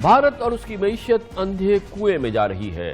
भारत और उसकी मईशत अंधे कुएं में जा रही है।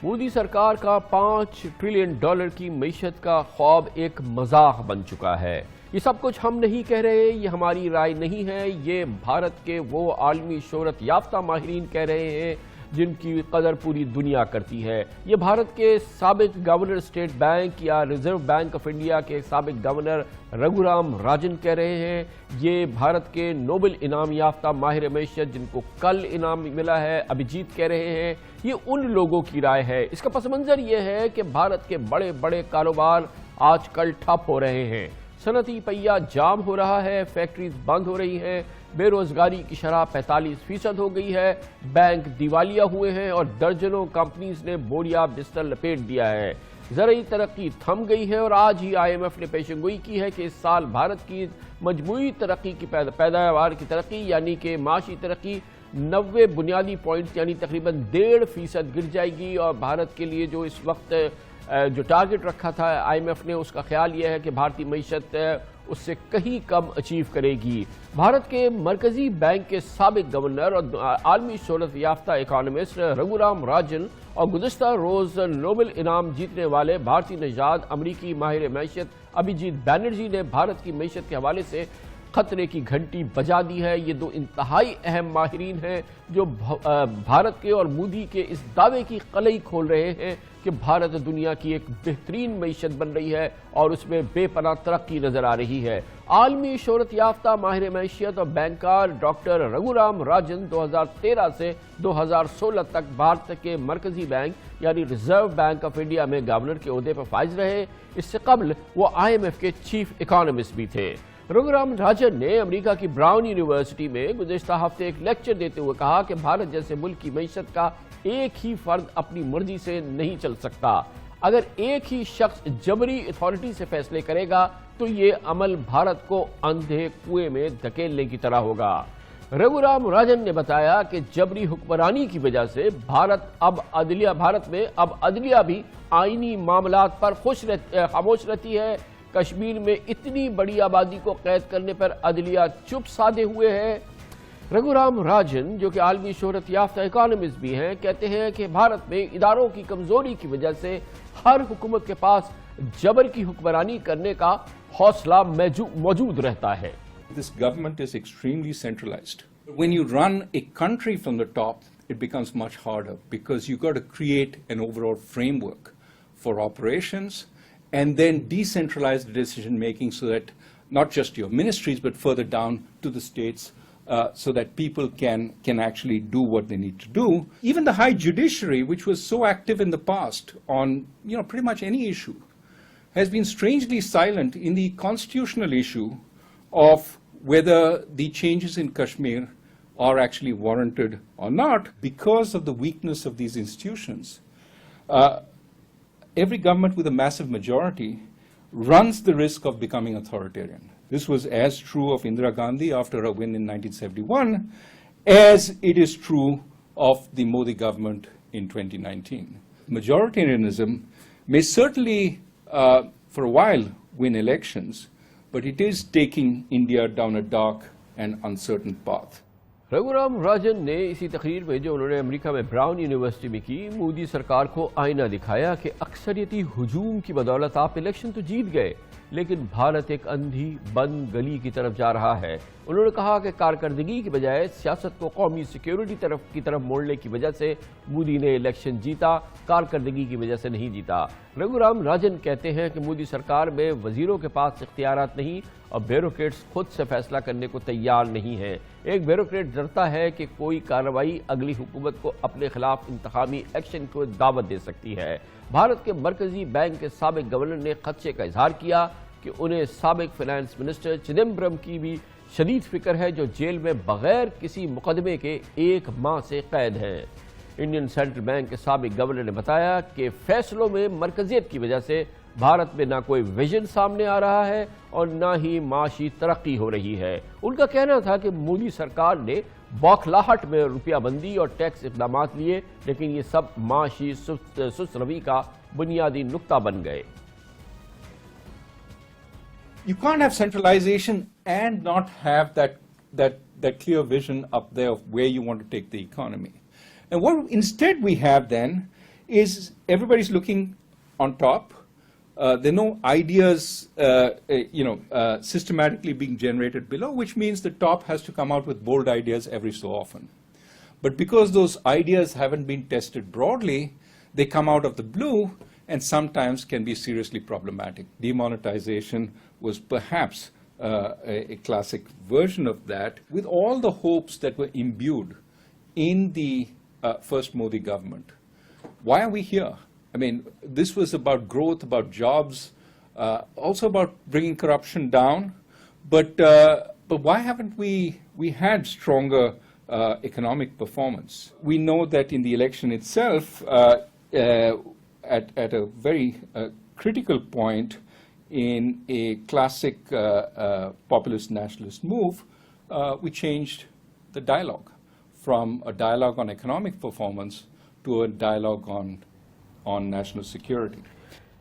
मोदी सरकार का $5 ट्रिलियन की मईशत का ख्वाब एक मजाक बन चुका है। ये सब कुछ हम नहीं कह रहे, ये हमारी राय नहीं है, ये भारत के वो आलमी शोहरत याफ्ता माहिरीन कह रहे हैं जिनकी कदर पूरी दुनिया करती है। ये भारत के साबिक गवर्नर स्टेट बैंक या रिजर्व बैंक ऑफ इंडिया के साबिक गवर्नर रघु राजन कह रहे हैं। ये भारत के नोबल इनाम याफ्ता माहिर मैशत जिनको कल इनाम मिला है अभिजीत कह रहे हैं। ये उन लोगों की राय है। इसका पस मंजर ये है कि भारत के बड़े बड़े कारोबार आजकल ठप हो रहे हैं, सनती पहिया जाम हो रहा है, फैक्ट्रीज बंद हो रही हैं, बेरोजगारी की शरह 45% हो गई है, बैंक दिवालिया हुए हैं और दर्जनों कंपनीज ने बोरिया बिस्तर लपेट दिया है। ज़रूरी तरक्की थम गई है और आज ही IMF ने पेशेंगोई की है कि इस साल भारत की मजमूई तरक्की की पैदावार की तरक्की यानी कि माशी तरक्की 90 बुनियादी पॉइंट्स यानी तकरीबन 1.5% गिर जाएगी। और भारत के लिए जो इस वक्त जो टारगेट रखा था IMF ने, उसका ख्याल यह है कि भारतीय मईशत उससे कहीं कम अचीव करेगी। भारत के मरकजी बैंक के साबिक गवर्नर और आलमी शोहरत याफ्ता इकोनॉमिस्ट रघु राजन और गुज़िश्ता रोज नोबल इनाम जीतने वाले भारतीय नजाद अमरीकी माहिर मैशत अभिजीत बैनर्जी ने भारत की मैशत के हवाले से खतरे की घंटी बजा दी है। ये दो इंतहाई अहम माहिरीन हैं जो भारत के और मोदी के इस दावे की कलई खोल रहे हैं कि भारत दुनिया की एक बेहतरीन मईशत बन रही है और उसमें बेपनाह तरक्की नजर आ रही है। आलमी शोहरत याफ्ता माहिर मैशियत और बैंकर डॉक्टर रघु राजन 2013 से 2016 तक भारत के मरकजी बैंक यानी रिजर्व बैंक ऑफ इंडिया में गवर्नर के ओहदे पर फाइज रहे। इससे कबल वो IMF के चीफ इकोनॉमिस्ट भी थे। रघु राजन ने अमेरिका की ब्राउन यूनिवर्सिटी में गुज़िश्ता हफ्ते एक लेक्चर देते हुए कहा कि भारत जैसे मुल्क की मईशत का एक ही फर्द अपनी मर्जी से नहीं चल सकता। अगर एक ही शख्स जबरी अथॉरिटी से फैसले करेगा तो ये अमल भारत को अंधे कुएं में धकेलने की तरह होगा। रघु राजन ने बताया कि जबरी हुक्मरानी की वजह से भारत में अब अदलिया भी आईनी मामलात पर खामोश रहती है। कश्मीर में इतनी बड़ी आबादी को कैद करने पर अदलिया चुप साधे हुए है। रघु राजन जो कि आलमी शोहरत याफ्ता इकोनॉमिस्ट भी हैं, कहते हैं कि भारत में इदारों की कमजोरी की वजह से हर हुकूमत के पास जबर की हुक्मरानी करने का हौसला मौजूद रहता है। This government is extremely centralized. When you run a country from the top, it becomes much harder because you've got to create an overall framework for operations and then decentralize the decision making so that not just your ministries but further down to the states so that people can actually do what they need to do. Even the high judiciary, which was so active in the past on pretty much any issue, has been strangely silent in the constitutional issue of whether the changes in Kashmir are actually warranted or not because of the weakness of these institutions. Every government with a massive majority runs the risk of becoming authoritarian. This was as true of Indira Gandhi after her win in 1971 as it is true of the Modi government in 2019. Majoritarianism may certainly for a while win elections, but it is taking India down a dark and uncertain path. Raghu राजन ने इसी तकरीर में जो उन्होंने America में brown university में की, मोदी सरकार को आईना दिखाया कि अक्सरियती हुजूम की बदौलत आप इलेक्शन तो जीत गए लेकिन भारत एक अंधी बंद गली की तरफ जा रहा है। उन्होंने कहा कि कारकर्दगी की बजाय सियासत को कौमी सिक्योरिटी की तरफ मोड़ने की वजह से मोदी ने इलेक्शन जीता, कारकर्दगी की वजह से नहीं जीता। रघु राजन कहते हैं कि मोदी सरकार में वजीरों के पास इख्तियारात नहीं और ब्यूरोक्रेट्स खुद से फैसला करने को तैयार नहीं है। एक ब्यूरोक्रेट डरता है कि कोई कार्रवाई अगली हुकूमत को अपने खिलाफ इंतखाबी एक्शन को दावत दे सकती है। भारत के मरकजी बैंक के साबिक गवर्नर ने खदशे का इजहार किया कि उन्हें साबिक फाइनेंस मिनिस्टर चिदम्बरम की भी शदीद फिक्र है जो जेल में बगैर किसी मुकदमे के 1 माह से कैद हैं। इंडियन सेंट्रल बैंक के साबिक गवर्नर ने बताया कि फैसलों में मरकजियत की वजह से भारत में ना कोई विजन सामने आ रहा है और ना ही माशी तरक्की हो रही है। उनका कहना था कि मोदी सरकार ने बौखलाहट में रुपयाबंदी और टैक्स इक़दाम लिए लेकिन ये सब माशी सुस्त रवि का बुनियादी नुक्ता बन गए। You can't have centralization and not have that that clear vision up there of where you want to take the economy. And what instead we have then is everybody's looking on top. There are no ideas, systematically being generated below, which means the top has to come out with bold ideas every so often. But because those ideas haven't been tested broadly, they come out of the blue and sometimes can be seriously problematic. Demonetization was perhaps a classic version of that, with all the hopes that were imbued in the first Modi government. Why are we here? I mean, this was about growth, about jobs, also about bringing corruption down. But why haven't we had stronger economic performance? We know that in the election itself, at a very critical point in a classic populist nationalist move, we changed the dialogue from a dialogue on economic performance to a dialogue on national security.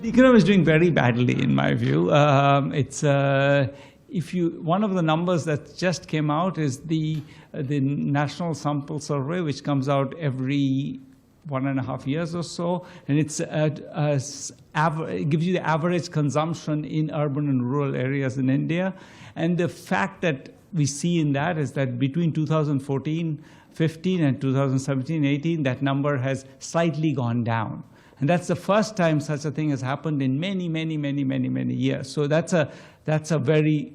The economy is doing very badly, in my view. One of the numbers that just came out is the National Sample Survey, which comes out every 1.5 years or so, and it gives you the average consumption in urban and rural areas in India. And the fact that we see in that is that between 2014-15 and 2017-18, that number has slightly gone down. And that's the first time such a thing has happened in many years. So that's a very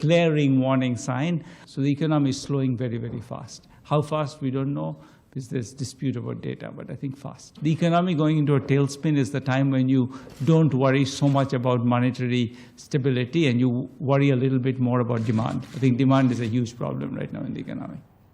glaring warning sign. So the economy is slowing very fast. How fast, we don't know, because there's dispute about data, but I think fast. The economy going into a tailspin is the time when you don't worry so much about monetary stability and you worry a little bit more about demand. I think demand is a huge problem right now in the economy.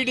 ED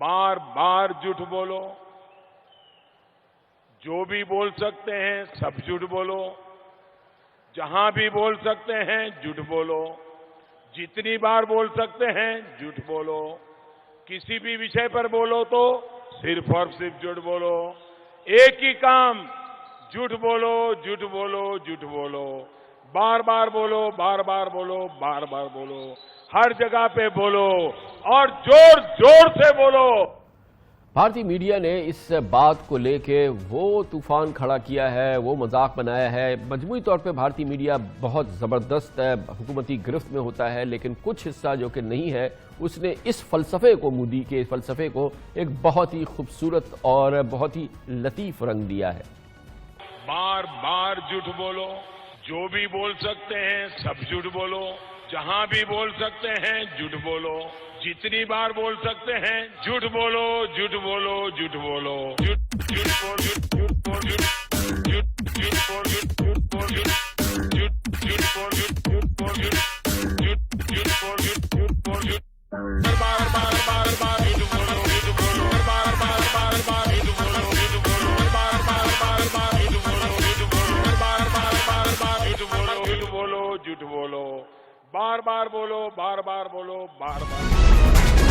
बार बार झूठ बोलो, जो भी बोल सकते हैं सब झूठ बोलो, जहां भी बोल सकते हैं झूठ बोलो, जितनी बार बोल सकते हैं झूठ बोलो, किसी भी विषय पर बोलो तो सिर्फ और सिर्फ झूठ बोलो, एक ही काम, झूठ बोलो झूठ बोलो झूठ बोलो, बार बार बोलो बार बार बोलो बार बार बोलो, हर जगह पे बोलो और जोर जोर से बोलो। भारतीय मीडिया ने इस बात को लेके वो तूफान खड़ा किया है, वो मजाक बनाया है। मजमूई तौर पे भारतीय मीडिया बहुत ज़बरदस्त हुकूमती गिरफ्त में होता है, लेकिन कुछ हिस्सा जो कि नहीं है उसने इस फ़लसफ़े को, मोदी के इस फ़लसफ़े को एक बहुत ही खूबसूरत और बहुत ही लतीफ़ रंग दिया है। बार बार झूठ बोलो, जो भी बोल सकते हैं सब झूठ बोलो, जहां भी बोल सकते हैं झूठ बोलो, जितनी बार बोल सकते हैं झूठ बोलो झूठ बोलो झूठ बोलो, झूठ झूठ बोल झूठ बोल झूठ झूठ बोल झूठ बोल झूठ झूठ बोल झूठ बोल झूठ बोल झूठ बोल झूठ, बार बार बार बार झूठ बोलो झूठ बोलो, बार बार बार बार झूठ बोलो झूठ बोलो, बार बार बार बार झूठ बोलो झूठ बोलो, बार बार बार बार झूठ बोलो झूठ बोलो झूठ बोलो, बार बार बोलो बार बार बोलो बार बार।